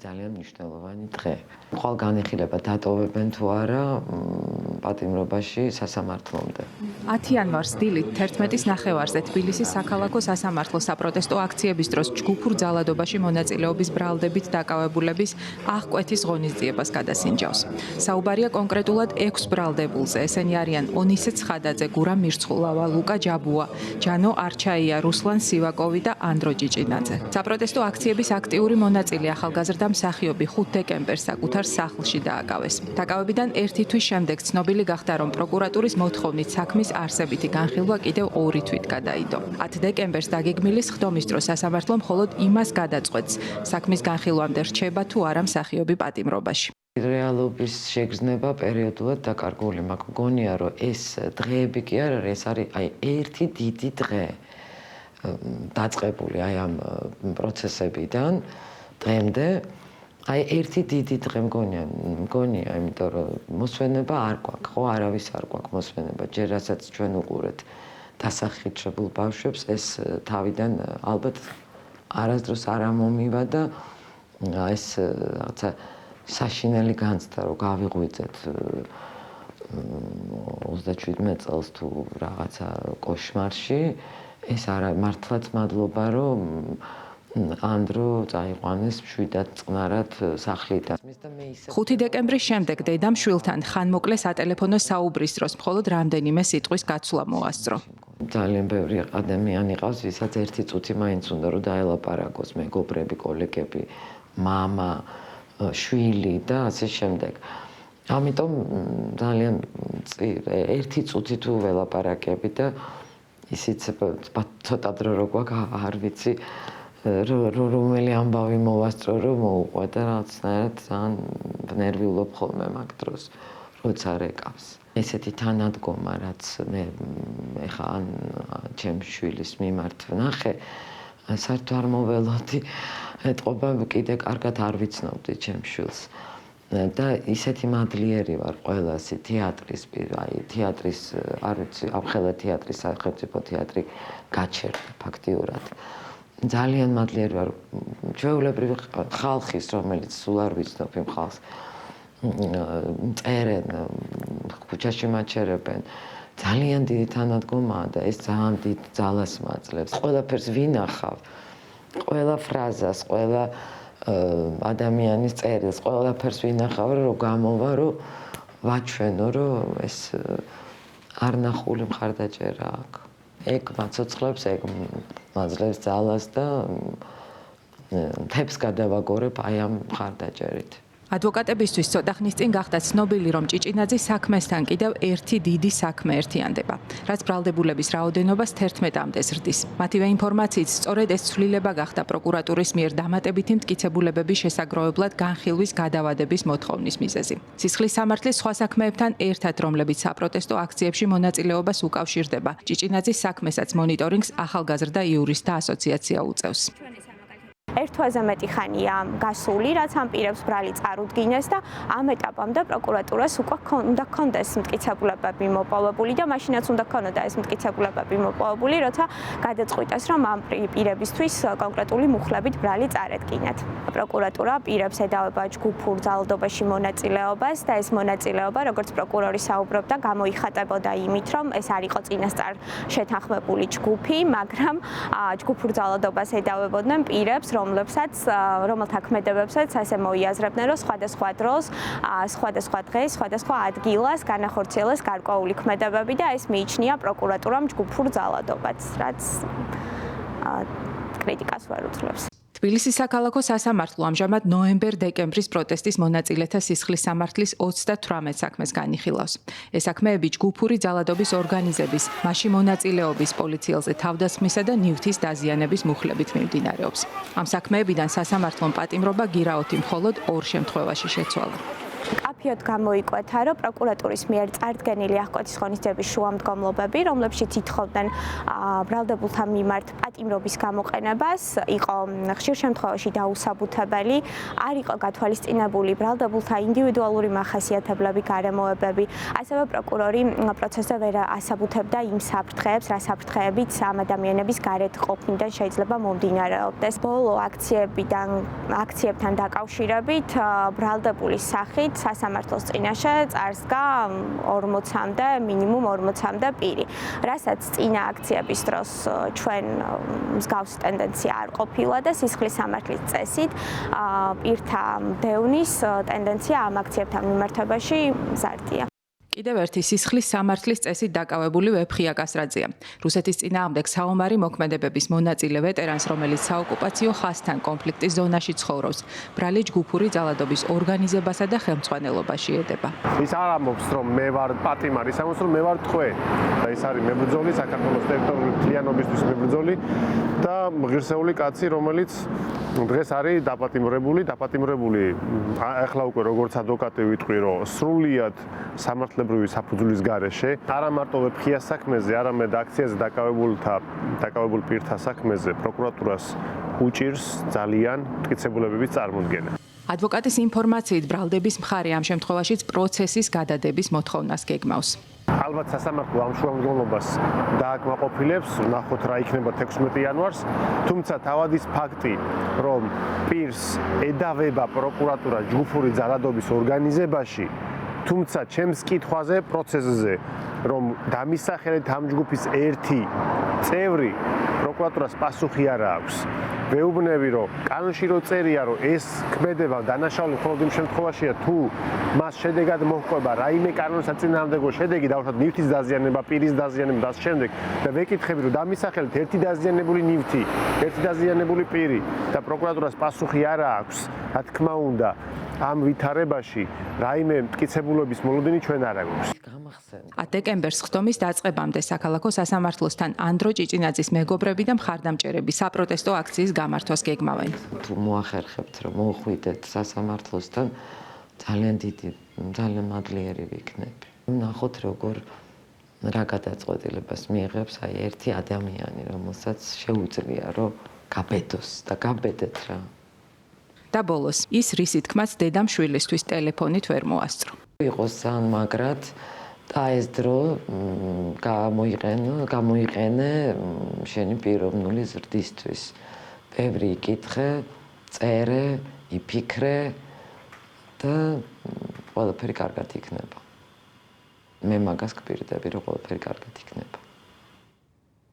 ძალიან მნიშვნელოვანი დღე. ხვალ განიხილება დატოვებენ თუ არა პატიმრობაში სასამართლომდე. 10 იანვარს დილით 11-ის ნახევარზე თბილისის საქალაქო სასამართლო საპროტესტო აქციების დროს ჯგუფურ ძალადობაში მონაწილეობის ბრალდებით დაკავებულების აღკვეთის ღონისძიებას გადასინჯავს. საუბარია კონკრეტულად 6 ბრალდებულზე. ესენი არიან ონისე ცხადაძე, გურამ მირცხულავა, ლუკა ჯაბუა, ჯანო არჩაია, რუსლან სივაკოვი და ანდრო ჭიჭინაძე. საპროტესტო აქციების აქტიური მონაწილე ახალგაზრდა მსახიობი 5 დეკემბერს საკუთარ სახლში დააკავეს. დაკავებიდან 1 თვის შემდეგ ცნობილი გახდა, რომ პროკურატურის მოთხოვნით საქმის არსებითი განხილვა კიდევ 2 თვით გადაიდო. 10 დეკემბერს დაგეგმილის ხდომის დროს სასამართლომ მხოლოდ იმას გადაწყვეტს, საქმის განხილვამდე რჩება თუ არა მსახიობი პატიმრობაში. რეალობის შეგრძნება პერიოდულად დაკარგული, მაგრამ მგონია, რომ ეს დღეები კი არ არის, ეს არის ერთი დიდი დღე დაწყებული ამ პროცესებიდან დღემდე. ერთი დიდი დღე მგონია, იმიტომ რომ მოსვენება არ გვაქვს, ხო, არავის არ გვაქვს მოსვენება. ჯერ რასაც ჩვენ უყურეთ დასახიჩებულ ბავშვებს, ეს თავიდან ალბათ არასდროს არ ამომივა და ეს რაღაცა საშინელი განცდა, რომ გავიღვიძეთ 37 წელს თუ რაღაცა კოშმარში. ეს არა მართლაც მადლობა, რომ ანდრო წაიყვანეს მშვიდად წყნარად სახლიდან. 5 დეკემბრის შემდეგ დედამ შვილთან ხანმოკლე სატელეფონო საუბრის დროს მხოლოდ რამდენიმე სიტყვის გაცვლა მოასწრო. ძალიან ბევრი ადამიანი ყავს, ვისაც ერთი წუთი მაინც უნდა რომ დაელაპარაკოს, მეგობრები, კოლეგები, მამა, შვილი და ასე შემდეგ. ამიტომ ძალიან ერთი წუთი თუ ველაპარაკები და ისიც ცოტა დრო რო გვაქვს, არ ვიცი რომელი ამბავი მოვასწრო, რომ მოუყვა და რაღაცნაირად ძალიან ნერვიულობ ხოლმე მაგ დროს, როცა რეკავს. ესეთი თანადგომა, რაც მე ეხა ან ჩემს შვილის მიმართ ვნახე, საერთოდ არ მოველოდი, ეთყობა კიდე კარგად არ ვიცნობდი ჩემს შვილს. და ისეთი მადლიერი ვარ ყველასი თეატრის, თეატრის, არ ვიცი, ამხელა თეატრის, სახელმწიფო თეატრი გაჩერდა ფაქტიურად. ძალიან მადლიერი ვარ ჩვეულებრივი ხალხის, რომელიც სულ არ ვიცნობ იმ ხალხს. წერენ, ქუჩაში მაჩერებენ. ძალიან დიდი თანადგომაა და ეს ძალიან დიდ ძალას მაძლევს. ყველაფერს ვინახავ, ყველა ფრაზას, ყველა ადამიანის წერილს, ყველაფერს ვინახავ, რომ გამოვა, რომ ვაჩვენო, რომ ეს არნახული მხარდაჭერა აქვს. ეგ მაცოცხლებს, ეგ მაძლევს ძალას და მთებს გადავაგორებ აი ამ მხარდაჭერით. ადვოკატებისთვის ცოტა ხნის წინ გახდა ცნობილი, რომ ჭიჭინაძის საქმესთან კიდევ ერთი დიდი საქმე ერთიანდება, რაც ბრალდებულების რაოდენობას 11-მდე ზრდის. მათივე ინფორმაციით, სწორედ ეს ცვლილება გახდა პროკურატურის მიერ დამატებითი მტკიცებულებების შესაგროვებლად განხილვის გადავადების მოთხოვნის მიზეზი. სისხლის სამართლის სხვა საქმეებთან ერთად, რომლებიც საპროტესტო აქციებში მონაწილეობას უკავშირდება, ჭიჭინაძის საქმესაც მონიტორინგს ახალგაზრდა იურისტთა ასოციაცია უწევს. ერთ თვეზე მეტი ხანია გასული, რაც ამ პირებს ბრალი წარუდგინეს და ამ ეტაპამდე პროკურატურას უკვე უნდა ქონდეს მტკიცებულებები მოპოვებული და მაშინაც უნდა ქონოდა ეს მტკიცებულებები მოპოვებული, როცა გადაწყვიტეს, რომ ამ პირებისთვის კონკრეტული მუხლებით ბრალი წარედგინათ. პროკურატურა პირებს ედავება ჯგუფურ ძალადობაში მონაწილეობას და ეს მონაწილეობა, როგორც პროკურორი საუბრობდა, გამოიხატებოდა იმით, რომ ეს არ იყო წინასწარ შეთანხმებული ჯგუფი, მაგრამ ჯგუფურ ძალადობას ედავებოდნენ პირებს, რომელთა ქმედებებსაც ასე მოიაზრებდნენ, რომ სხვადასხვა დროს, სხვადასხვა დღეს, სხვადასხვა ადგილას განახორციელეს გარკვეული ქმედებები და ეს მიიჩნია პროკურატურამ ჯგუფურ ძალადობას, რაც კრიტიკას ვერ უძლებს. თბილისის საქალაქო სასამართლო ამჟამად ნოემბერ-დეკემბრის პროტესტის მონაწილეთა სისხლის სამართლის 38 საქმეს განიხილავს. ეს საქმეები ჯგუფური ძალადობის ორგანიზების, მასში მონაწილეობის, პოლიციელზე თავდასხმისა და ნივთის დაზიანების მუხლებით მიმდინარეობს. ამ საქმეებიდან სასამართლომ პატიმრობა გირაოთი მხოლოდ 2 შემთხვევაში შეცვალა. კაფეოდ გამოიკვეთა, რომ პროკურატურის მიერ წარდგენილი აღკვეთის ღონისძიების შუამდგომლობები, რომლებშიც ითხოვდნენ ბრალდებულთა მიმართ პატიმრობის გამოყენებას, იყო ხშირ შემთხვევაში დაუსაბუთებელი, არ იყო გათვალისწინებული ბრალდებულთა ინდივიდუალური მახასიათებლები, გარემოებები, ასევე პროკურორი პროცესზე ვერ ასაბუთებდა იმ საფრთხეებს, რა საფრთხეებიც ამ ადამიანების გარეთ ყოფნიდან შეიძლება მომდინარეობდეს. ბოლო აქციებთან დაკავშირებით ბრალდებულის სახით სასამართლოს წინაშე წარსდგა 40-მდე, მინიმუმ 40-მდე პირი. რასაც წინა აქციების დროს ჩვენ მსგავსი ტენდენცია არ ყოფილა და სისხლის სამართლის წესით პირთა დევნის ტენდენცია ამ აქციებთან მიმართებაში მზარდია. კიდევ ერთი სისხლის სამართლის წესით დაკავებული ვეფხია კასრაძეა. რუსეთის წინააღმდეგ საომარი მოქმედებების მონაწილე ვეტერანს, რომელიც საოკუპაციო ხაზთან კონფლიქტის ზონაში ცხოვრობს, ბრალი ჯგუფური ძალადობის ორგანიზებასა და ხელმძღვანელობაში ედება. ის არ ამბობს, რომ მე ვარ პატიმარი, ის ამბობს, რომ მე ვარ ტყვე. და ის არის მებრძოლი, საქართველოს ტერიტორიული მთლიანობისთვის მებრძოლი და ღირსეული კაცი, რომელიც დღეს არის დაპატიმრებული. ახლა უკვე როგორც ადვოკატი ვიტყვი, რომ სრულიად სამართლებრივი საფუძვლის გარეშე, არა მარტო ვეფხიას საქმეზე, არამედ აქციაზე დაკავებულ პირთა საქმეზე პროკურატურას უჭირს ძალიან მტკიცებულებების წარმოდგენა. ადვოკატის ინფორმაციით ბრალდების მხარე ამ შემთხვევაშიც პროცესის გადადების მოთხოვნას გეგმავს. ალბათ სასამართლო ამ შუამდგომლობას დააკმაყოფილებს, ვნახოთ რა იქნება 16 იანვარს, თუმცა თავად ის ფაქტი, რომ პირს ედავება პროკურატურა ჯგუფური ძალადობის ორგანიზებაში, თუმცა ჩემს კითხვაზე პროცესზე, რომ დამისახელეთ ამ ჯგუფის ერთი წევრი პროკურატურას პასუხი არ აქვს. ვეუბნები, რომ კანონში რო წერია, რომ ეს ქმედება დანაშაული მხოლოდ იმ შემთხვევაშია, თუ მას შედეგად მოჰყვება რაიმე კანონსაწინააღმდეგო შედეგი, დავუშვათ ნივთის დაზიანება, პირის დაზიანება და ამ შემდეგ და ვეკითხები, რომ დამისახელეთ ერთი დაზიანებული ნივთი, ერთი დაზიანებული პირი და პროკურატურას პასუხი არ აქვს, რა თქმა უნდა, ამ ვითარებაში რაიმე მტკიცებულების მოლოდინი ჩვენ არ აგვაქვს. დეკემბერს ხდომის დაწყებამდე საქალაქო სასამართლოსთან ანდრო ჭიჭინაძის მეგობრები და მხარდამჭერები საპროტესტო აქციის გამართვას გეგმავენ. თუ მოახერხებთ, რომ მოხვიდეთ სასამართლოსთან, ძალიან მადლიერი ვიქნები. ნახოთ, რა გადაწყვეტილებას მიიღებს ერთი ადამიანი, რომელსაც შეუძლია, რომ გაბედოს და გაბედეთ რა. და ბოლოს ის რისი თქმაც დედამ შვილისთვის ტელეფონით ვერ მოასწრო. იყო სან მაგრად და ეს დრო გამოიყენე შენი პიროვნული ზრდისთვის. ბევრი იკითხე, წერე, იფიქრე და ყველაფერი კარგად იქნება. მე მაგას გპირდები, რომ ყველაფერი კარგად იქნება.